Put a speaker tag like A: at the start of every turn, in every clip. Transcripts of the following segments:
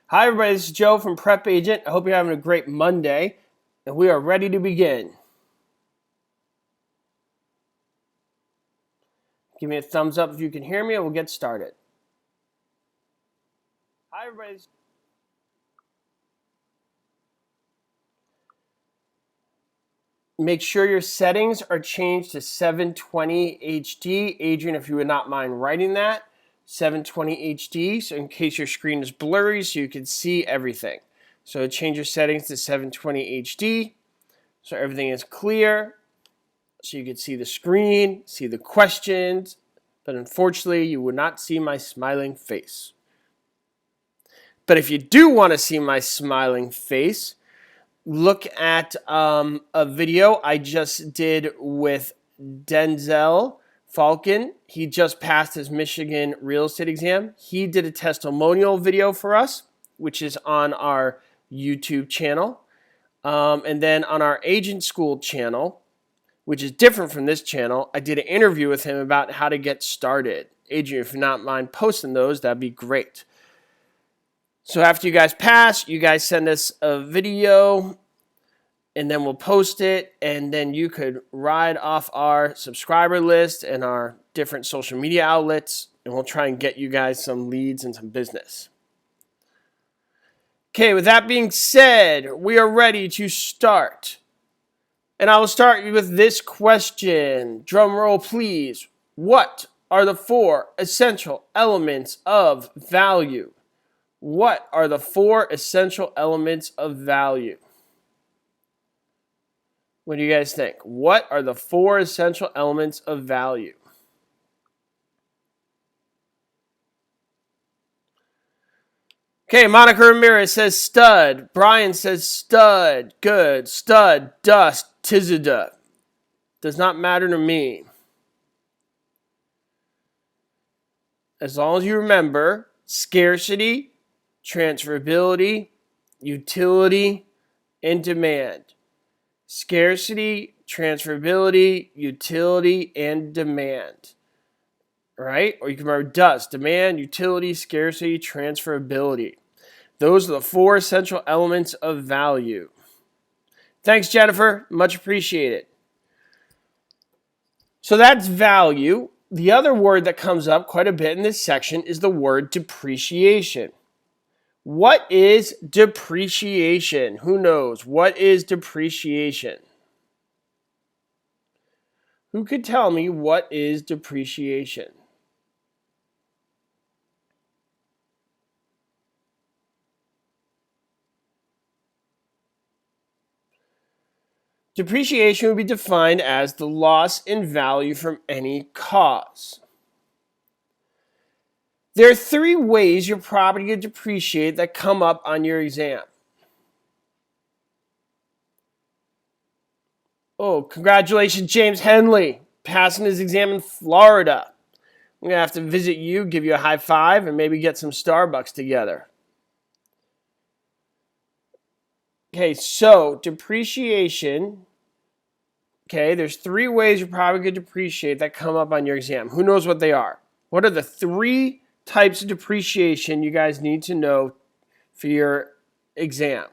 A: Hi everybody, this is Joe from PrepAgent. I hope you're having a great Monday, and we are ready to begin. Give me a thumbs up if you can hear me, and we'll get started. Hi everybody. Make sure your settings are changed to 720 HD. Adrian, if you would not mind writing that, 720 HD, so in case your screen is blurry so you can see everything. So change your settings to 720 HD so everything is clear, so you can see the screen, see the questions, but unfortunately you will not see my smiling face. But if you do want to see my smiling face, look at a video I just did with Denzel Falcon. He just passed his Michigan real estate exam. He did a testimonial video for us, which is on our YouTube channel. And then on our agent school channel, which is different from this channel, I did an interview with him about how to get started. Adrian, if you not mind posting those, that'd be great. So after you guys pass, you guys send us a video, and then we'll post it, and then you could ride off our subscriber list and our different social media outlets, and we'll try and get you guys some leads and some business. Okay, with that being said, we are ready to start. And I will start with this question. Drum roll, please. What are the 4 essential elements of value? What are the 4 essential elements of value? What do you guys think? What are the 4 essential elements of value? Okay, Monica Ramirez says stud. Brian says stud. Good. Stud. Dust. Tizida. Does not matter to me. As long as you remember scarcity, transferability, utility, and demand. Scarcity, transferability, utility, and demand. Right? Or you can remember dust, demand, utility, scarcity, transferability. Those are the 4 essential elements of value. Thanks, Jennifer. Much appreciated. So that's value. The other word that comes up quite a bit in this section is the word depreciation. What is depreciation? Who knows? What is depreciation? Who could tell me what is depreciation? Depreciation would be defined as the loss in value from any cause. There are 3 ways your property could depreciate that come up on your exam. Oh, congratulations, James Henley, passing his exam in Florida. I'm going to have to visit you, give you a high five, and maybe get some Starbucks together. Okay, so depreciation. Okay, there's 3 ways your property could depreciate that come up on your exam. Who knows what they are? What are the 3 types of depreciation you guys need to know for your exam?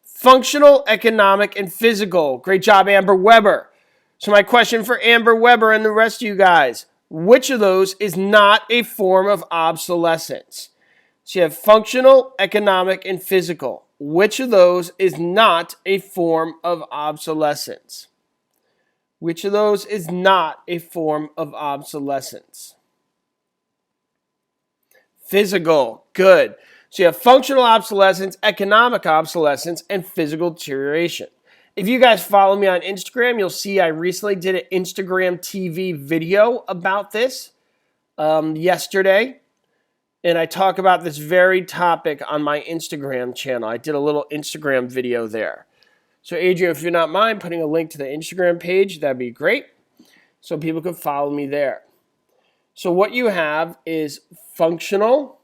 A: Functional, economic, and physical. Great job, Amber Weber. So my question for Amber Weber and the rest of you guys, which of those is not a form of obsolescence? So you have functional, economic, and physical. Which of those is not a form of obsolescence? Which of those is not a form of obsolescence? Physical. Good. So you have functional obsolescence, economic obsolescence, and physical deterioration. If you guys follow me on Instagram, you'll see I recently did an Instagram TV video about this yesterday. And I talk about this very topic on my Instagram channel. I did a little Instagram video there. So Adrian, if you're not mind putting a link to the Instagram page, that'd be great. So people can follow me there. So what you have is functional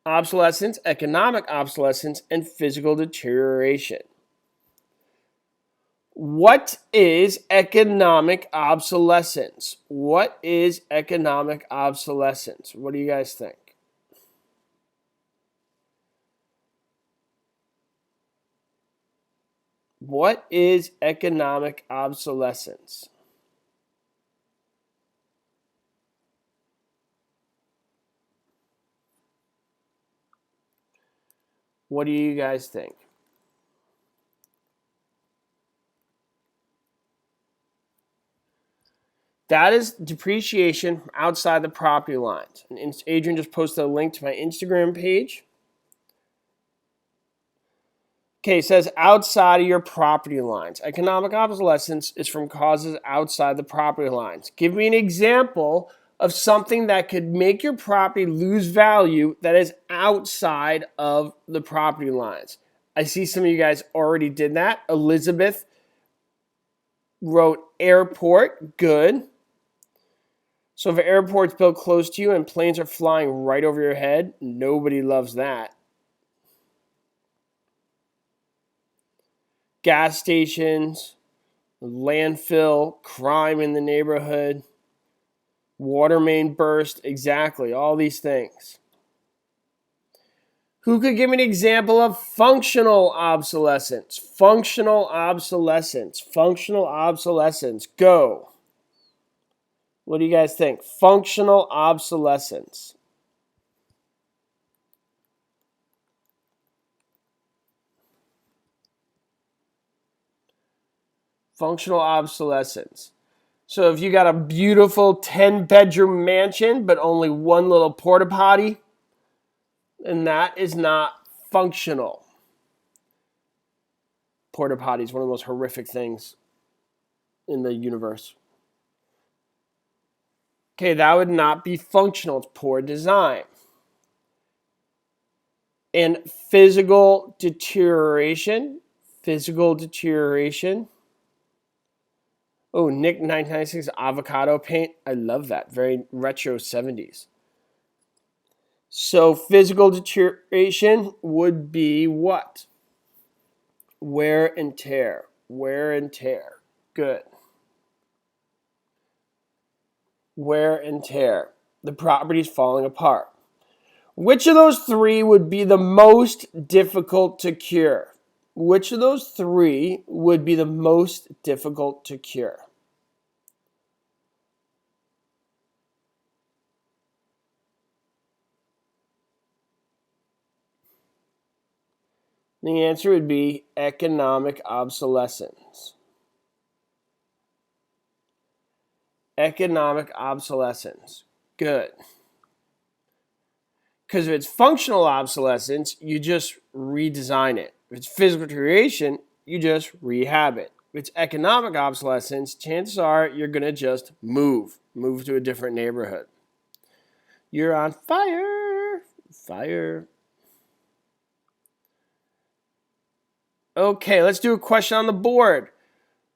A: obsolescence, economic obsolescence, and physical deterioration. What is economic obsolescence? What is economic obsolescence? What do you guys think? What is economic obsolescence? What do you guys think? That is depreciation outside the property lines. And Adrian just posted a link to my Instagram page. Okay, it says outside of your property lines. Economic obsolescence is from causes outside the property lines. Give me an example of something that could make your property lose value that is outside of the property lines. I see some of you guys already did that. Elizabeth wrote airport. Good. So if an airport's built close to you and planes are flying right over your head, nobody loves that. Gas stations, landfill, crime in the neighborhood, water main burst, exactly, all these things. Who could give me an example of functional obsolescence? Functional obsolescence. Functional obsolescence. Go. What do you guys think? Functional obsolescence. Functional obsolescence. So if you got a beautiful 10-bedroom mansion, but only one little porta potty, then that is not functional. Porta potty is one of the most horrific things in the universe. Okay, that would not be functional. It's poor design. And physical deterioration. Physical deterioration. Oh, Nick 1996 avocado paint. I love that. Very retro 70s. So physical deterioration would be what? Wear and tear. Wear and tear. Good. Wear and tear. The property's falling apart. Which of those three would be the most difficult to cure? Which of those three would be the most difficult to cure? The answer would be economic obsolescence. Economic obsolescence. Good. Because if it's functional obsolescence, you just redesign it. If it's physical deterioration, you just rehab it. If it's economic obsolescence, chances are you're going to just move to a different neighborhood. You're on fire. Fire. Okay, let's do a question on the board.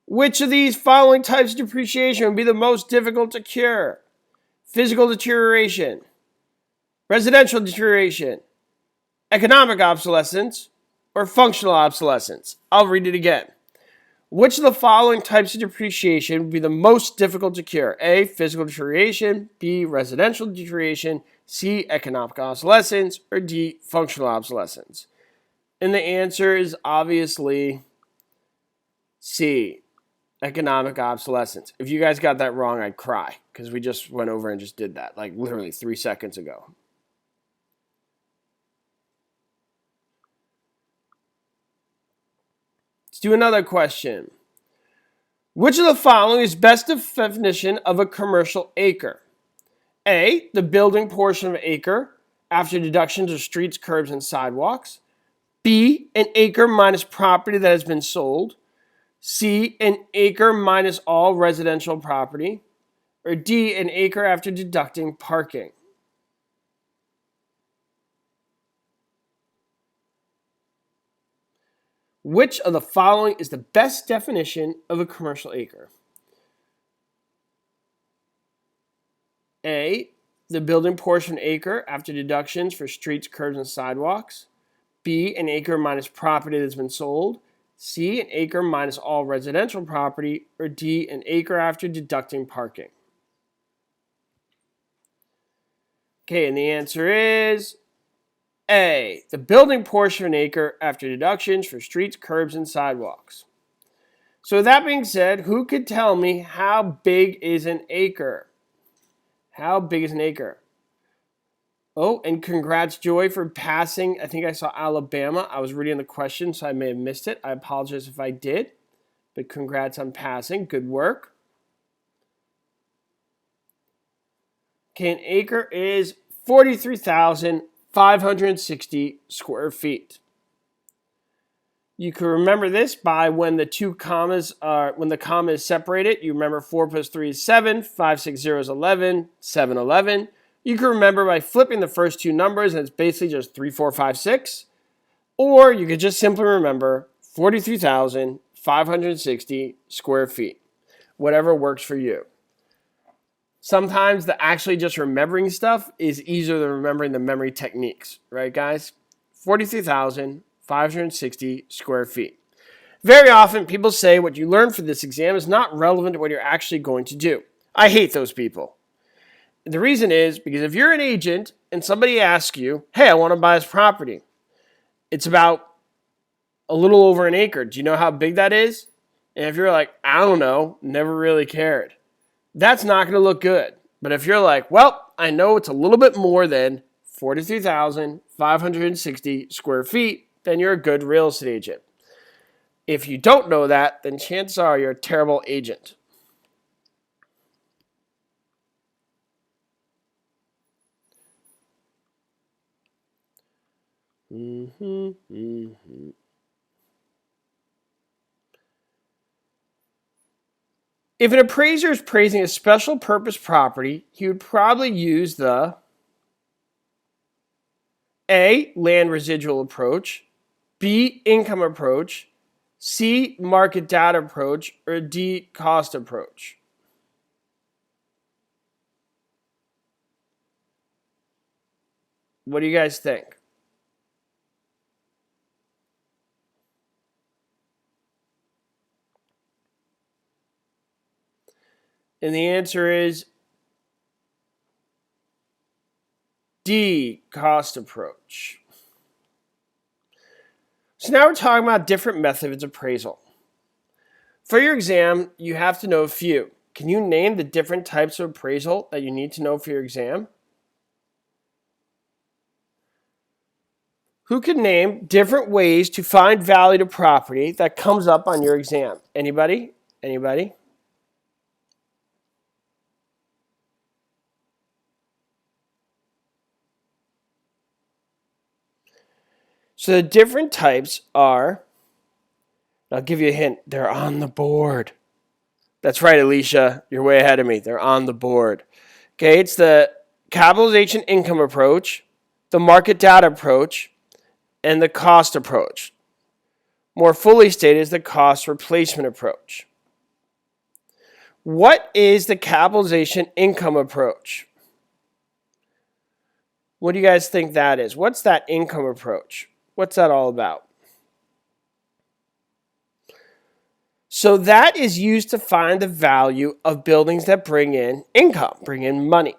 A: Which of these following types of depreciation would be the most difficult to cure? Physical deterioration, residential deterioration, economic obsolescence, or functional obsolescence? I'll read it again. Which of the following types of depreciation would be the most difficult to cure? A, physical deterioration, B, residential deterioration, C, economic obsolescence, or D, functional obsolescence? And the answer is obviously C, economic obsolescence. If you guys got that wrong, I'd cry because we just went over and just did that like literally 3 seconds ago. Let's do another question. Which of the following is best definition of a commercial acre? A, the building portion of an acre after deductions of streets, curbs, and sidewalks. B, an acre minus property that has been sold. C, an acre minus all residential property. Or D, an acre after deducting parking. Which of the following is the best definition of a commercial acre? A, the building portion acre after deductions for streets, curbs, and sidewalks. B, an acre minus property that's been sold. C, an acre minus all residential property, or D, an acre after deducting parking? Okay, and the answer is A, the building portion of an acre after deductions for streets, curbs, and sidewalks. So with that being said, who could tell me how big is an acre? How big is an acre? Oh, and congrats, Joy, for passing. I think I saw Alabama. I was reading the question, so I may have missed it. I apologize if I did, but congrats on passing. Good work. Okay, an acre is 43,560 square feet. You can remember this by when the two commas are, when the comma is separated. You remember 4 plus 3 is 7, 5, 6, 0 is 11, 7, 11. You can remember by flipping the first two numbers, and it's basically just 3, 4, 5, 6. Or you could just simply remember 43,560 square feet. Whatever works for you. Sometimes the actually just remembering stuff is easier than remembering the memory techniques, right, guys? 43,560 square feet. Very often, people say what you learned for this exam is not relevant to what you're actually going to do. I hate those people. The reason is because if you're an agent and somebody asks you, hey, I want to buy this property. It's about a little over an acre. Do you know how big that is? And if you're like, I don't know, never really cared, that's not going to look good. But if you're like, well, I know it's a little bit more than 43,560 square feet, then you're a good real estate agent. If you don't know that, then chances are you're a terrible agent. If an appraiser is appraising a special purpose property, he would probably use the A, land residual approach, B, income approach, C, market data approach, or D, cost approach. What do you guys think? And the answer is D, cost approach. So now we're talking about different methods of appraisal. For your exam, you have to know a few. Can you name the different types of appraisal that you need to know for your exam? Who can name different ways to find value to property that comes up on your exam? Anybody? Anybody? So the different types are, I'll give you a hint, they're on the board. That's right, Alicia, you're way ahead of me. They're on the board. Okay, it's the capitalization income approach, the market data approach, and the cost approach. More fully stated is the cost replacement approach. What is the capitalization income approach? What do you guys think that is? What's that income approach? What's that all about? So that is used to find the value of buildings that bring in income, bring in money.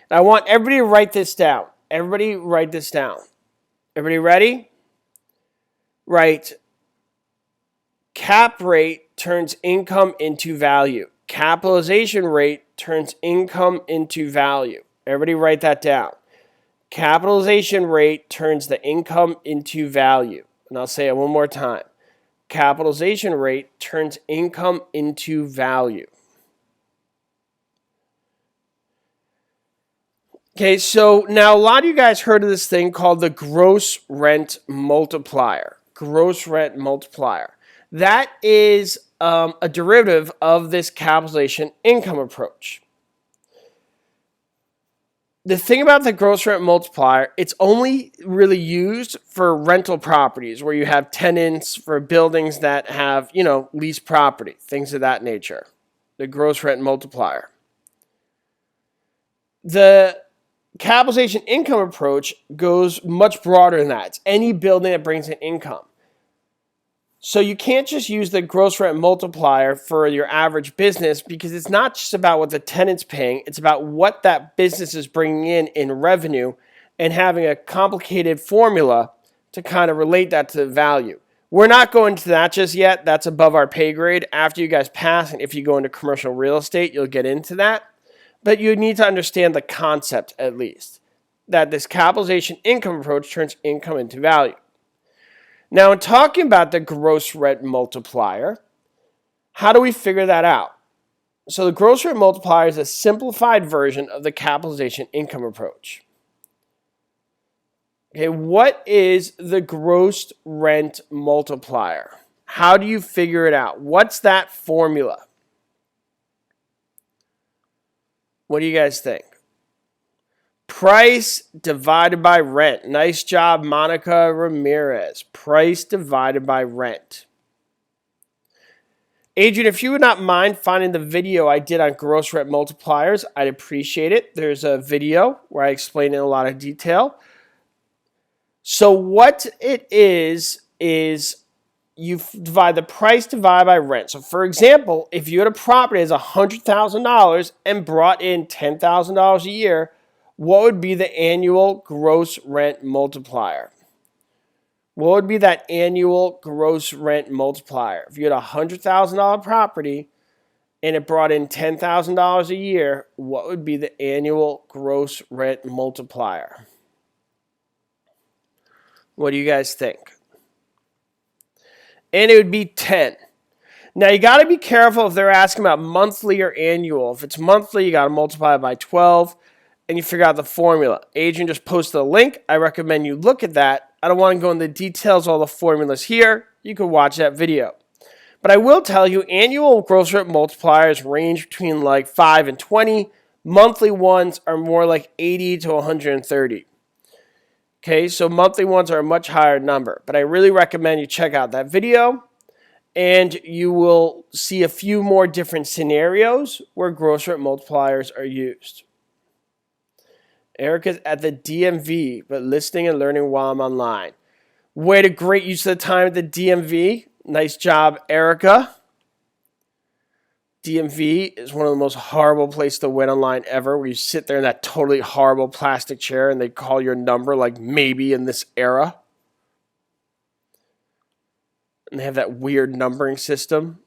A: And I want everybody to write this down. Everybody write this down. Everybody ready? Right. Cap rate turns income into value. Capitalization rate turns income into value. Everybody write that down. Capitalization rate turns the income into value. And I'll say it one more time. Capitalization rate turns income into value. Okay, so now a lot of you guys heard of this thing called the gross rent multiplier. Gross rent multiplier. That is a derivative of this capitalization income approach. The thing about the gross rent multiplier, it's only really used for rental properties where you have tenants, for buildings that have, leased property, things of that nature. The gross rent multiplier. The capitalization income approach goes much broader than that. It's any building that brings in income. So you can't just use the gross rent multiplier for your average business because it's not just about what the tenant's paying. It's about what that business is bringing in revenue and having a complicated formula to kind of relate that to the value. We're not going to that just yet. That's above our pay grade. After you guys pass, and if you go into commercial real estate, you'll get into that. But you need to understand the concept at least, that this capitalization income approach turns income into value. Now, in talking about the gross rent multiplier, how do we figure that out? So the gross rent multiplier is a simplified version of the capitalization income approach. Okay, what is the gross rent multiplier? How do you figure it out? What's that formula? What do you guys think? Price divided by rent. Nice job, Monica Ramirez. Price divided by rent. Adrian, if you would not mind finding the video I did on gross rent multipliers, I'd appreciate it. There's a video where I explain in a lot of detail. So what it is you divide the price divided by rent. So for example, if you had a property that's $100,000 and brought in $10,000 a year, what would be the annual gross rent multiplier? What would be that annual gross rent multiplier? If you had a $100,000 property and it brought in $10,000 a year, what would be the annual gross rent multiplier? What do you guys think? And it would be 10. Now, you got to be careful if they're asking about monthly or annual. If it's monthly, you got to multiply it by 12. And you figure out the formula. Adrian just posted a link. I recommend you look at that. I don't want to go into the details of all the formulas here. You can watch that video. But I will tell you, annual gross rent multipliers range between like 5 and 20. Monthly ones are more like 80 to 130. Okay, so monthly ones are a much higher number. But I really recommend you check out that video. And you will see a few more different scenarios where gross rent multipliers are used. Erica's at the DMV, but listening and learning while I'm online. Way to great use of the time at the DMV. Nice job, Erica. DMV is one of the most horrible places to wait online ever, where you sit there in that totally horrible plastic chair and they call your number like maybe in this era. And they have that weird numbering system.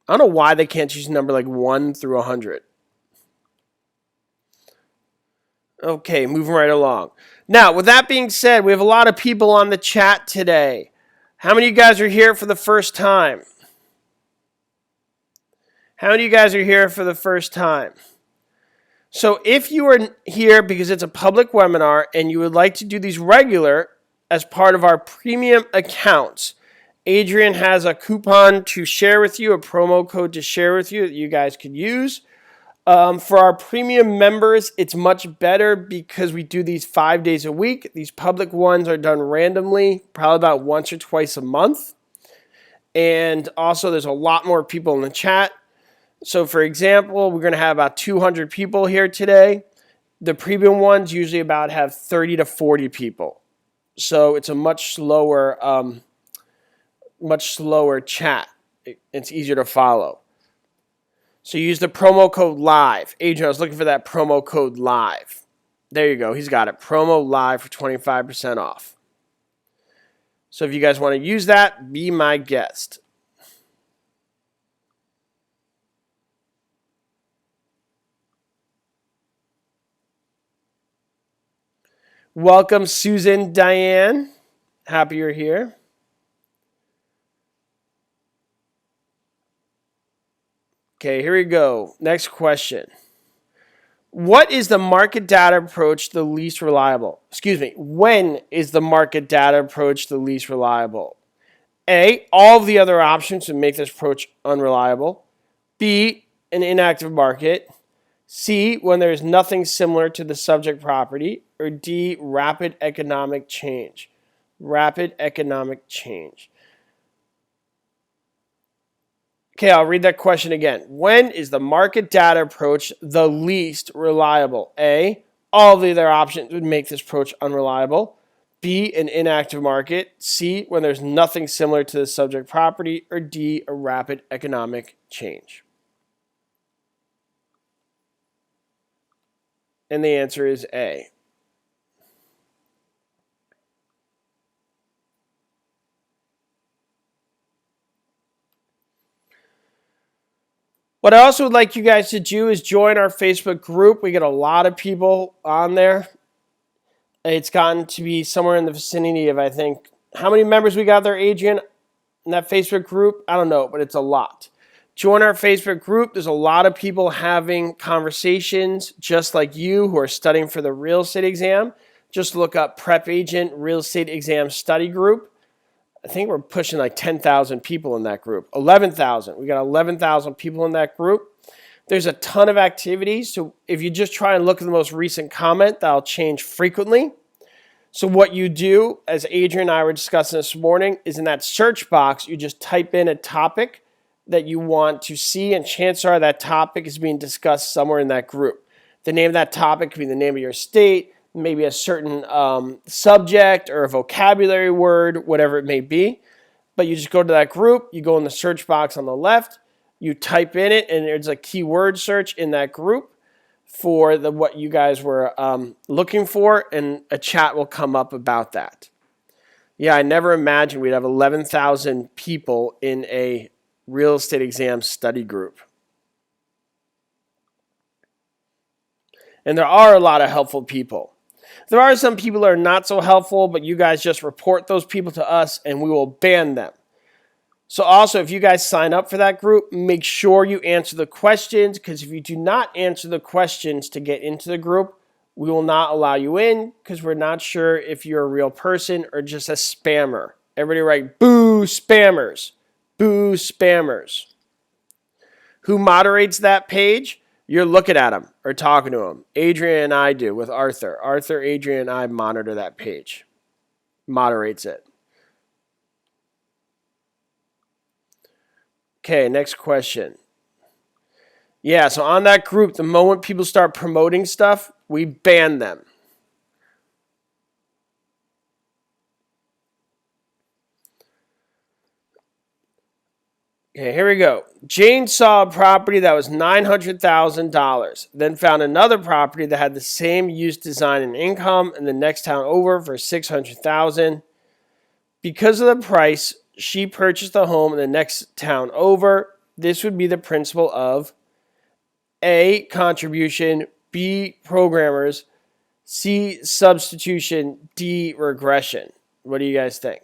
A: I don't know why they can't choose a number like 1 through 100. Okay, moving right along. Now, with that being said, we have a lot of people on the chat today. How many of you guys are here for the first time? How many of you guys are here for the first time? So if you are here because it's a public webinar and you would like to do these regular as part of our premium accounts, Adrian has a coupon to share with you, a promo code to share with you that you guys could use. For our premium members, it's much better because we do these 5 days a week. These public ones are done randomly, probably about once or twice a month. And also, there's a lot more people in the chat. So, for example, we're going to have about 200 people here today. The premium ones usually about have 30 to 40 people. So, it's a much slower chat. It's easier to follow. So use the promo code LIVE. Adrian, I was looking for that promo code LIVE. There you go. He's got it. Promo LIVE for 25% off. So if you guys want to use that, be my guest. Welcome, Susan Diane. Happy you're here. Okay, here we go. Next question. What is the market data approach the least reliable? Excuse me. When is the market data approach the least reliable? A, all of the other options would make this approach unreliable. B, an inactive market. C, when there is nothing similar to the subject property. Or D, rapid economic change. Rapid economic change. Okay, I'll read that question again. When is the market data approach the least reliable? A, all the other options would make this approach unreliable. B, an inactive market, C, when there's nothing similar to the subject property, or D, a rapid economic change? And the answer is A. What I also would like you guys to do is join our Facebook group. We get a lot of people on there. It's gotten to be somewhere in the vicinity of, I think, how many members we got there, Adrian, in that Facebook group? I don't know, but it's a lot. Join our Facebook group. There's a lot of people having conversations just like you who are studying for the real estate exam. Just look up PrepAgent Real Estate Exam Study Group. I think we're pushing like 10,000 people in that group. 11,000. We got 11,000 people in that group. There's a ton of activities. So if you just try and look at the most recent comment, that'll change frequently. So what you do, as Adrian and I were discussing this morning, is in that search box, you just type in a topic that you want to see, and chances are that topic is being discussed somewhere in that group. The name of that topic could be the name of your state, maybe a certain subject or a vocabulary word, whatever it may be. But you just go to that group, you go in the search box on the left, you type in it, and there's a keyword search in that group for what you guys were looking for, and a chat will come up about that. Yeah, I never imagined we'd have 11,000 people in a real estate exam study group. And there are a lot of helpful people. There are some people that are not so helpful, but you guys just report those people to us and we will ban them. So also, if you guys sign up for that group, make sure you answer the questions, because if you do not answer the questions to get into the group, we will not allow you in, because we're not sure if you're a real person or just a spammer. Everybody write, boo, spammers. Boo, spammers. Who moderates that page? You're looking at them or talking to them. Adrian and I do with Arthur. Arthur, Adrian, and I monitor that page. Moderates it. Okay, next question. Yeah, so on that group, the moment people start promoting stuff, we ban them. Okay, here we go. Jane saw a property that was $900,000, then found another property that had the same use, design, and income in the next town over for $600,000. Because of the price, she purchased the home in the next town over. This would be the principle of A, contribution, B, programmers, C, substitution, D, regression. What do you guys think?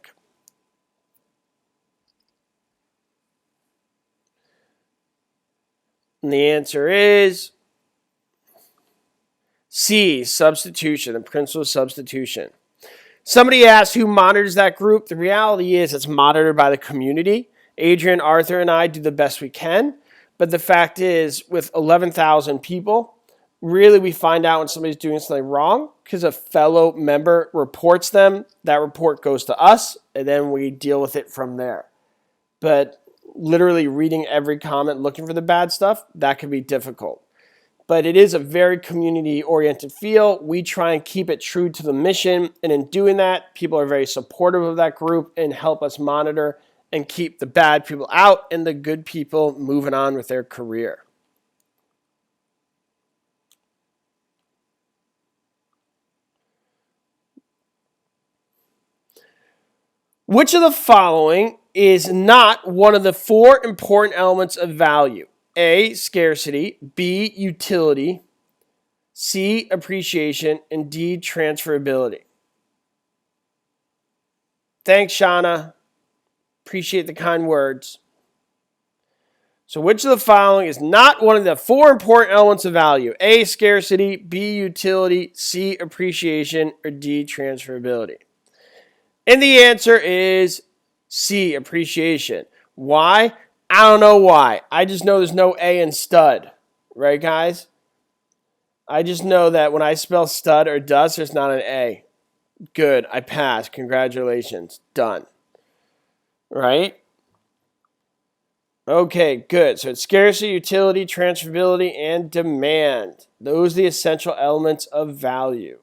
A: And the answer is C, substitution, the principle of substitution. Somebody asked who monitors that group. The reality is it's monitored by the community. Adrian, Arthur, and I do the best we can. But the fact is, with 11,000 people, really we find out when somebody's doing something wrong because a fellow member reports them. That report goes to us, and then we deal with it from there. But literally reading every comment, looking for the bad stuff, that can be difficult. But it is a very community-oriented feel. We try and keep it true to the mission. And in doing that, people are very supportive of that group and help us monitor and keep the bad people out and the good people moving on with their career. Which of the following is not one of the four important elements of value? A, scarcity, B, utility, C, appreciation, and D, transferability. Thanks, Shauna. Appreciate the kind words. So which of the following is not one of the four important elements of value? A, scarcity, B, utility, C, appreciation, or D, transferability? And the answer is C, appreciation. Why? I don't know why. I just know there's no A in stud. Right, guys? I just know that when I spell stud or dust, there's not an A. Good. I passed. Congratulations. Done. Right? Okay, good. So it's scarcity, utility, transferability, and demand. Those are the essential elements of value.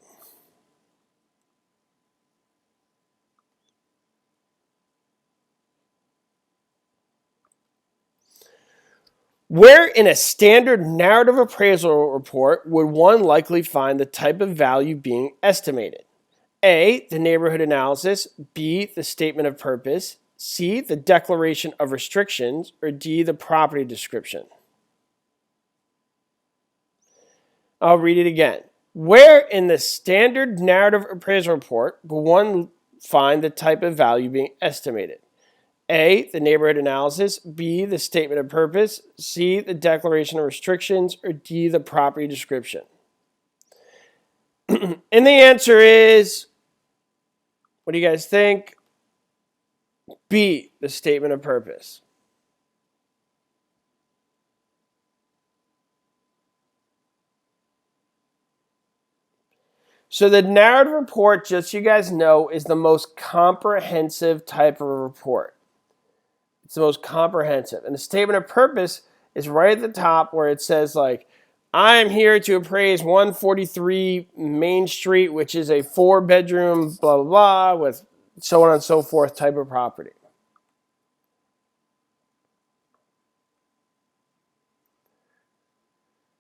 A: Where in a standard narrative appraisal report would one likely find the type of value being estimated? A, the neighborhood analysis, B, the statement of purpose, C, the declaration of restrictions, or D, the property description? I'll read it again. Where in the standard narrative appraisal report will one find the type of value being estimated? A, the neighborhood analysis, B, the statement of purpose, C, the declaration of restrictions, or D, the property description? And the answer is, what do you guys think? B, the statement of purpose. So the narrative report, just so you guys know, is the most comprehensive type of a report. It's the most comprehensive. And the statement of purpose is right at the top where it says, like, I am here to appraise 143 Main Street, which is a 4-bedroom, blah, blah, blah, with so on and so forth type of property.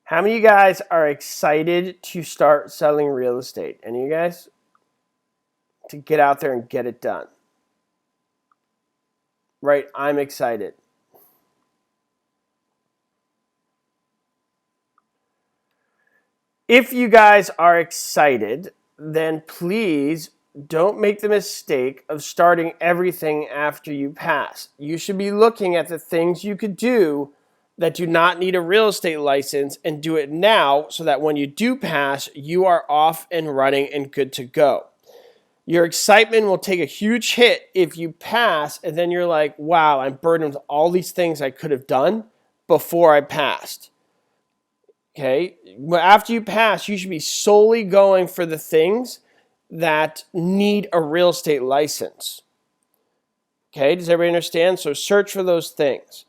A: How many of you guys are excited to start selling real estate? Any of you guys? To get out there and get it done. Right? I'm excited. If you guys are excited, then please don't make the mistake of starting everything after you pass. You should be looking at the things you could do that do not need a real estate license and do it now so that when you do pass, you are off and running and good to go. Your excitement will take a huge hit if you pass and then you're like, wow, I'm burdened with all these things I could have done before I passed. Okay, but after you pass, you should be solely going for the things that need a real estate license. Okay, does everybody understand? So search for those things.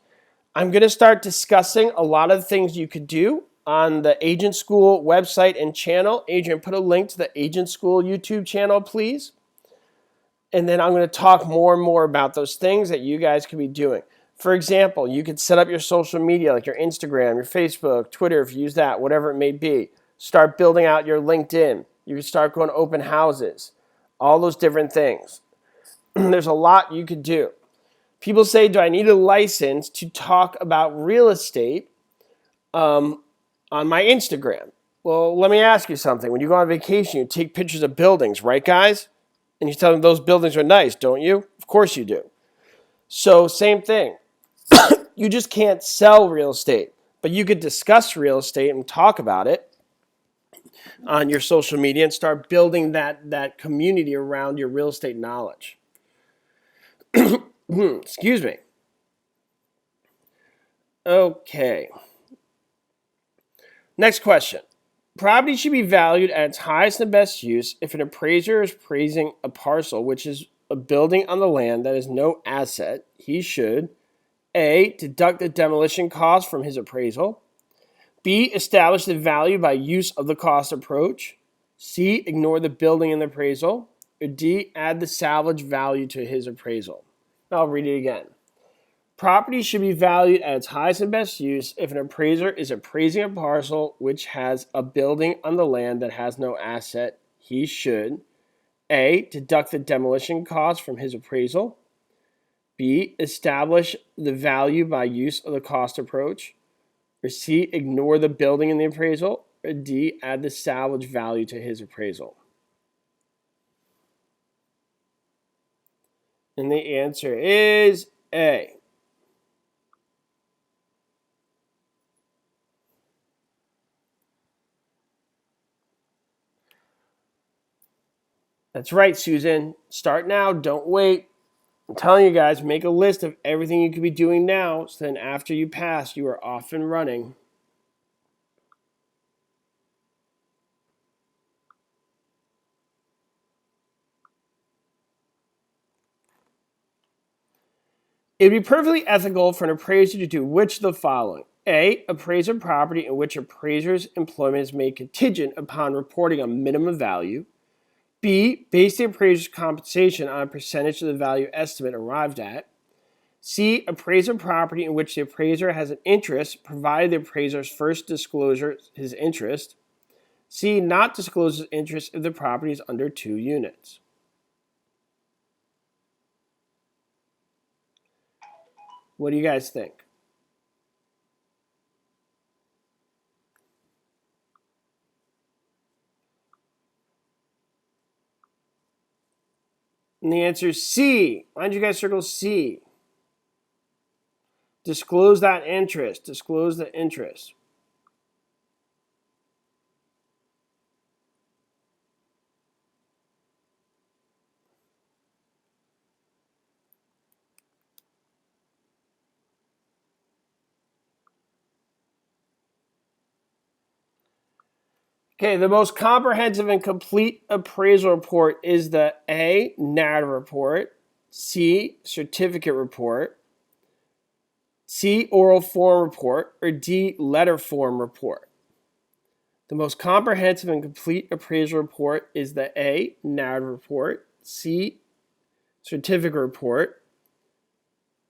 A: I'm going to start discussing a lot of the things you could do on the Agent School website and channel. Adrian, put a link to the Agent School YouTube channel, please. And then I'm going to talk more and more about those things that you guys could be doing. For example, you could set up your social media, like your Instagram, your Facebook, Twitter, if you use that, whatever it may be. Start building out your LinkedIn. You can start going to open houses. All those different things. There's a lot you could do. People say, do I need a license to talk about real estate on my Instagram? Well, let me ask you something. When you go on vacation, you take pictures of buildings, right, guys? And you tell them those buildings are nice, don't you? Of course you do. So same thing. You just can't sell real estate, but you could discuss real estate and talk about it on your social media and start building that community around your real estate knowledge. Excuse me. Okay. Next question. Property should be valued at its highest and best use if an appraiser is appraising a parcel, which is a building on the land that is no asset. He should A, deduct the demolition cost from his appraisal. B, establish the value by use of the cost approach. C, ignore the building in the appraisal. Or D, add the salvage value to his appraisal. I'll read it again. Property should be valued at its highest and best use if an appraiser is appraising a parcel which has a building on the land that has no asset. He should A, deduct the demolition cost from his appraisal. B, establish the value by use of the cost approach. Or C, ignore the building in the appraisal. Or D, add the salvage value to his appraisal. And the answer is A. That's right, Susan. Start now. Don't wait. I'm telling you guys, make a list of everything you could be doing now, so then after you pass, you are off and running. It would be perfectly ethical for an appraiser to do which of the following? A, appraise a property in which appraiser's employment is made contingent upon reporting a minimum value. B, base the appraiser's compensation on a percentage of the value estimate arrived at. C, appraise a property in which the appraiser has an interest, provided the appraiser's first disclosure his interest. C, not disclose his interest if the property is under 2 units. What do you guys think? And the answer is C. Why don't you guys circle C? Disclose that interest. Disclose the interest. Okay, the most comprehensive and complete appraisal report is the A, narrative report, C, certificate report, C, oral form report, or D, letter form report. The most comprehensive and complete appraisal report is the A, narrative report, C, certificate report,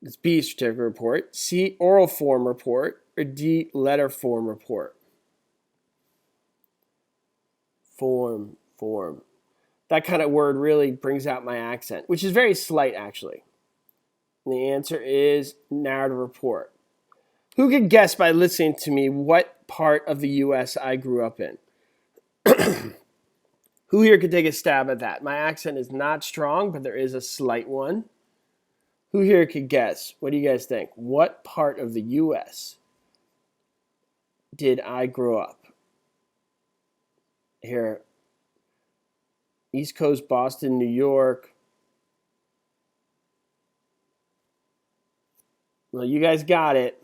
A: it's B, certificate report, C, oral form report, or D, letter form report. Form. That kind of word really brings out my accent, which is very slight, actually. And the answer is narrative report. Who could guess by listening to me what part of the U.S. I grew up in? Who here could take a stab at that? My accent is not strong, but there is a slight one. Who here could guess? What do you guys think? What part of the U.S. did I grow up? Here, East Coast, Boston, New York. Well, you guys got it.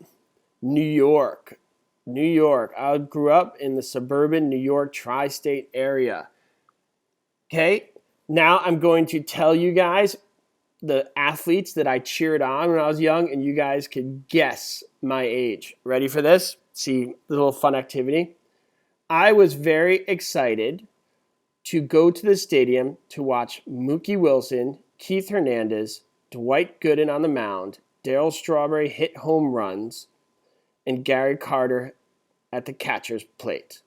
A: New York. I grew up in the suburban New York tri-state area. Okay, now I'm going to tell you guys the athletes that I cheered on when I was young, and you guys could guess my age. Ready for this? See, a little fun activity. I was very excited to go to the stadium to watch Mookie Wilson, Keith Hernandez, Dwight Gooden on the mound, Darryl Strawberry hit home runs, and Gary Carter at the catcher's plate.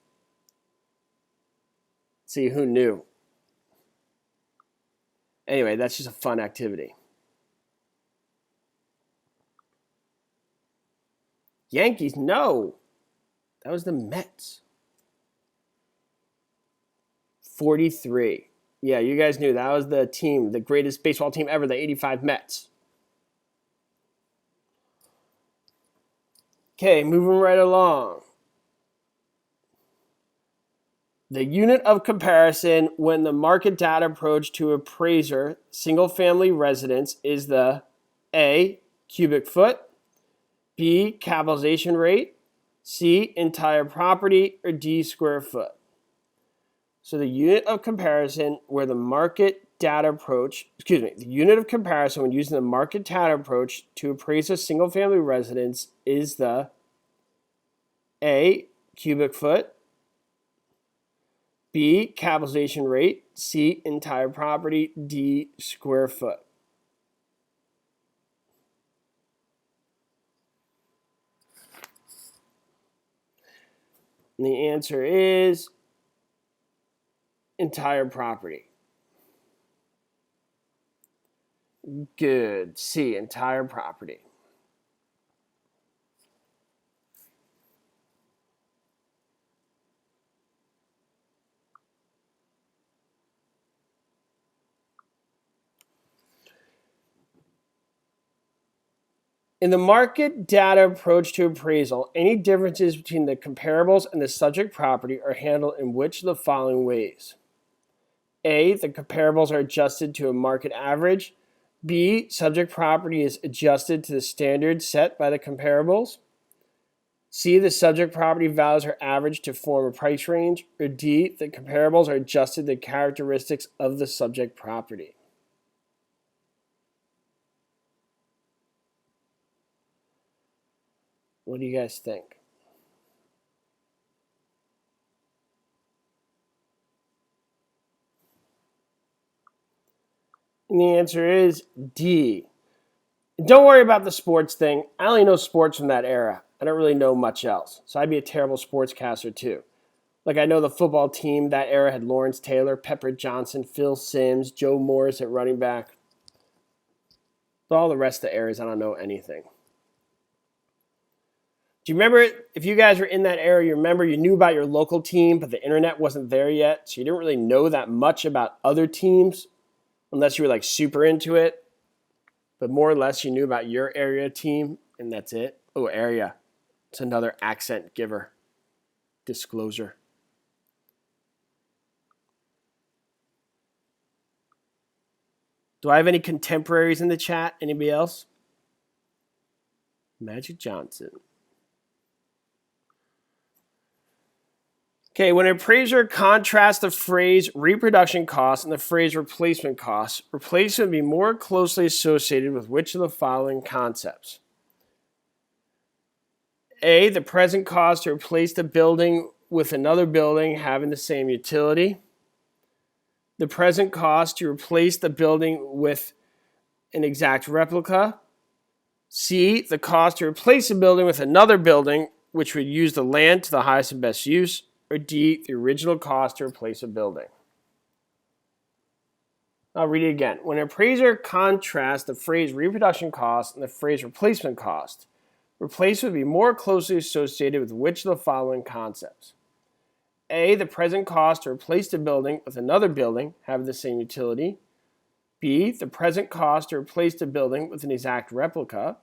A: See, who knew? Anyway, that's just a fun activity. Yankees, no. That was the Mets. 43. Yeah, you guys knew that was the team, the greatest baseball team ever, the 85 Mets. Okay, moving right along. The unit of comparison when the market data approach to appraiser single-family residence is the A, cubic foot, B, capitalization rate, C, entire property, or D, square foot. So the unit of comparison where the market data approach, the unit of comparison when using the market data approach to appraise a single-family residence is the A, cubic foot, B, capitalization rate, C, entire property, D, square foot. And the answer is entire property. Good. C, entire property. In the market data approach to appraisal, any differences between the comparables and the subject property are handled in which of the following ways? A, the comparables are adjusted to a market average. B, subject property is adjusted to the standard set by the comparables. C, the subject property values are averaged to form a price range. Or D, the comparables are adjusted to the characteristics of the subject property. What do you guys think? And the answer is D. Don't worry about the sports thing. I only know sports from that era. I don't really know much else. So I'd be a terrible sportscaster too. Like I know the football team that era had Lawrence Taylor, Pepper Johnson, Phil Simms, Joe Morris at running back. But all the rest of the eras, I don't know anything. Do you remember, if you guys were in that era, you remember you knew about your local team, but the internet wasn't there yet, so you didn't really know that much about other teams unless you were like super into it. But more or less, you knew about your area team, and that's it. Oh, area. It's another accent giver. Disclosure. Do I have any contemporaries in the chat? Anybody else? Magic Johnson. Okay, when an appraiser contrasts the phrase reproduction costs and the phrase replacement costs, replacement would be more closely associated with which of the following concepts? A, the present cost to replace the building with another building having the same utility. The present cost to replace the building with an exact replica. C, the cost to replace a building with another building which would use the land to the highest and best use. Or D, the original cost to replace a building. I'll read it again. When an appraiser contrasts the phrase reproduction cost and the phrase replacement cost, replacement would be more closely associated with which of the following concepts? A, the present cost to replace the building with another building having the same utility. B, the present cost to replace the building with an exact replica.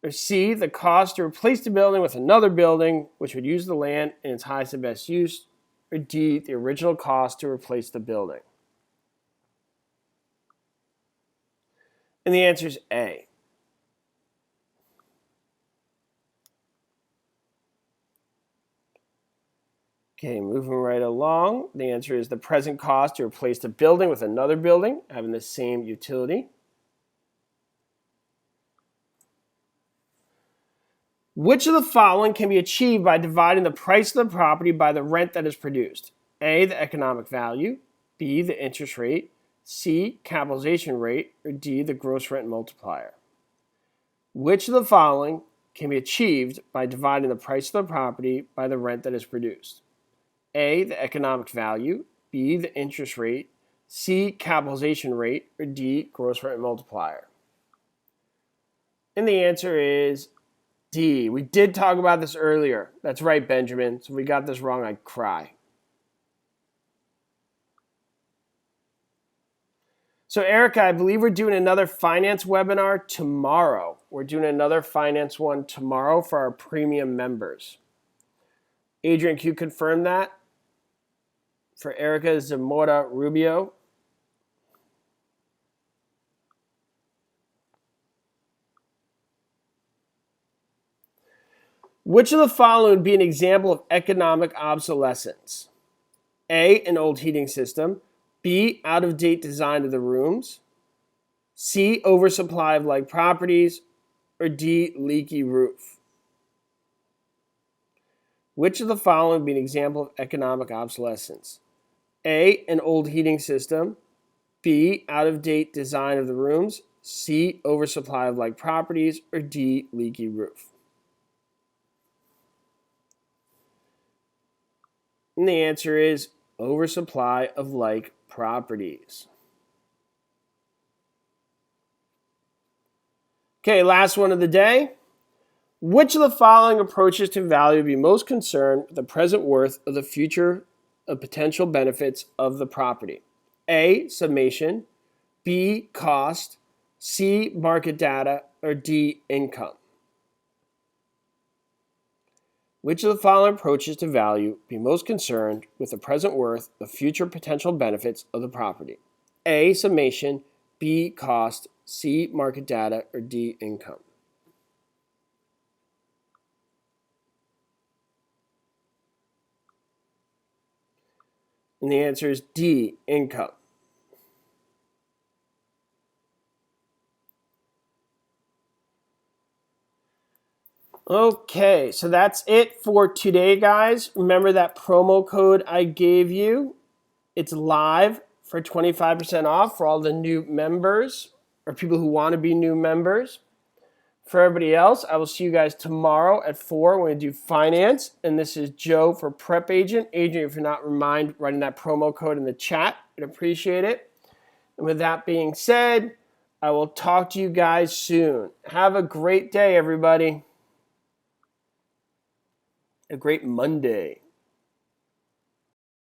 A: Or C, the cost to replace the building with another building which would use the land in its highest and best use. Or D, the original cost to replace the building. And the answer is A. Okay, moving right along. The answer is the present cost to replace the building with another building having the same utility. Which of the following can be achieved by dividing the price of the property by the rent that is produced? A, the economic value. B, the interest rate. C, capitalization rate. Or D, the gross rent multiplier. Which of the following can be achieved by dividing the price of the property by the rent that is produced? A, the economic value. B, the interest rate. C, capitalization rate. Or D, gross rent multiplier. And the answer is D. We did talk about this earlier. That's right, Benjamin. So if we got this wrong, I'd cry. So Erica, I believe we're doing another finance webinar tomorrow. We're doing another finance one tomorrow for our premium members. Adrian, can you confirm that? For Erica Zamora Rubio. Which of the following would be an example of economic obsolescence? A, an old heating system. B, out-of-date design of the rooms. C, oversupply of like properties. Or D, leaky roof. Which of the following would be an example of economic obsolescence? A, an old heating system. B, out-of-date design of the rooms. C, oversupply of like properties. Or D, leaky roof. And the answer is oversupply of like properties. Okay, last one of the day. Which of the following approaches to value would be most concerned with the present worth of the future of potential benefits of the property? A, summation. B, cost. C, market data. Or D, income. Which of the following approaches to value be most concerned with the present worth of future potential benefits of the property? A, summation. B, cost. C, market data. Or D, income. And the answer is D, income. Okay, so that's it for today, guys. Remember that promo code I gave you? It's live for 25% off for all the new members. or people who want to be new members. For everybody else, I will see you guys tomorrow at 4 when we do finance. And this is Joe for PrepAgent. Agent, if you're not mind writing that promo code in the chat, I'd appreciate it. And with that being said, I will talk to you guys soon. Have a great day, everybody. A great Monday.